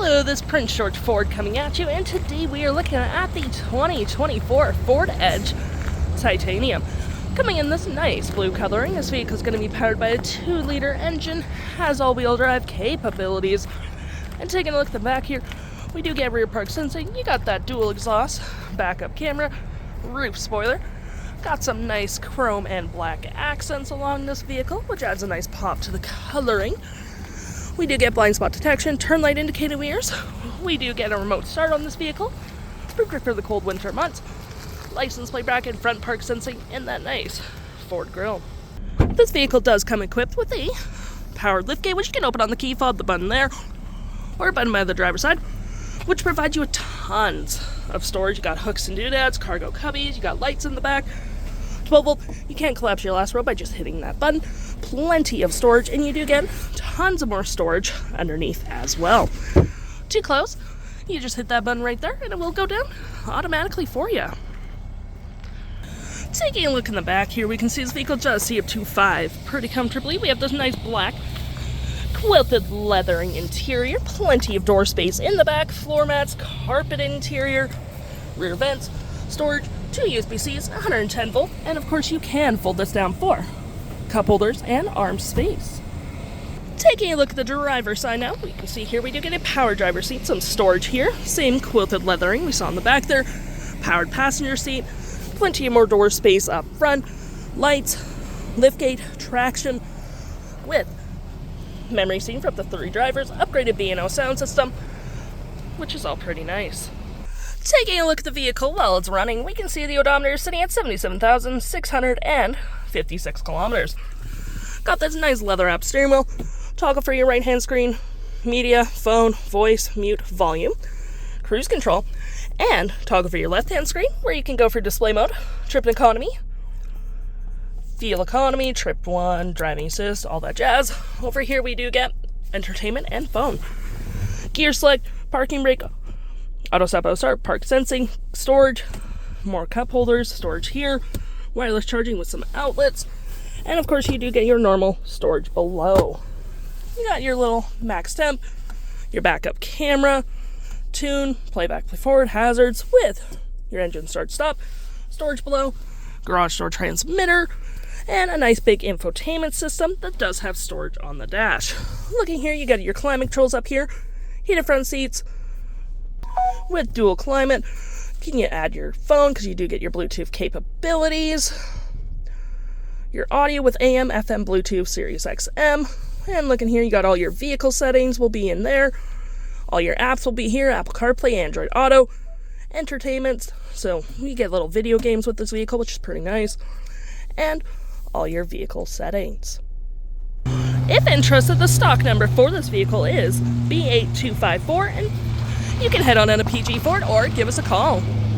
Hello, this is Prince George Ford coming at you, and today we are looking at the 2024 Ford Edge Titanium. Coming in this nice blue coloring, this vehicle is going to be powered by a 2-liter engine, has all-wheel drive capabilities. And taking a look at the back here, we do get rear park sensing, you got that dual exhaust, backup camera, roof spoiler, got some nice chrome and black accents along this vehicle, which adds a nice pop to the coloring. We do get blind spot detection, turn light indicated mirrors. We do get a remote start on this vehicle, perfect for the cold winter months. License plate bracket, front park sensing, and that nice Ford grille. This vehicle does come equipped with a powered liftgate, which you can open on the key fob, the button there, or a button by the driver's side, which provides you with tons of storage. You got hooks and doodads, cargo cubbies, you got lights in the back. 12-volt, you can't collapse your last row by just hitting that button. Plenty of storage, and you do get tons of more storage underneath as well. Too close, you just hit that button right there, and it will go down automatically for you. Taking a look in the back here, we can see this vehicle does see up to 5 pretty comfortably. We have this nice black quilted leathering interior, plenty of door space in the back, floor mats, carpet interior, rear vents, storage, 2 USB-Cs, 110 volt, and of course you can fold this down for cup holders and arm space. Taking a look at the driver's side now, we can see here we do get a power driver seat, some storage here, same quilted leathering we saw in the back there, powered passenger seat, plenty of more door space up front, lights, liftgate, traction, with memory seat for up to 3 drivers, upgraded B&O sound system, which is all pretty nice. Taking a look at the vehicle while it's running, we can see the odometer is sitting at 77,656 kilometers. Got this nice leather-wrapped steering wheel, toggle for your right-hand screen, media, phone, voice, mute, volume, cruise control, and toggle for your left-hand screen, where you can go for display mode, trip and economy, fuel economy, trip 1, driving assist, all that jazz. Over here we do get entertainment and phone. Gear select, parking brake, auto stop, auto start, park sensing, storage, more cup holders, storage here, wireless charging with some outlets, and of course you do get your normal storage below. You got your little max temp, your backup camera, tune, playback, play forward, hazards with your engine start stop, storage below, garage door transmitter, and a nice big infotainment system that does have storage on the dash. Looking here, you got your climate controls up here, heated front seats with dual climate. Can you add your phone because you do get your Bluetooth capabilities, your audio with AM, FM, Bluetooth, Sirius XM, and looking here, you got all your vehicle settings will be in there. All your apps will be here, Apple CarPlay, Android Auto, entertainment, so you get little video games with this vehicle, which is pretty nice, and all your vehicle settings. If interested, the stock number for this vehicle is B8254, and you can head on in a PG Ford or give us a call.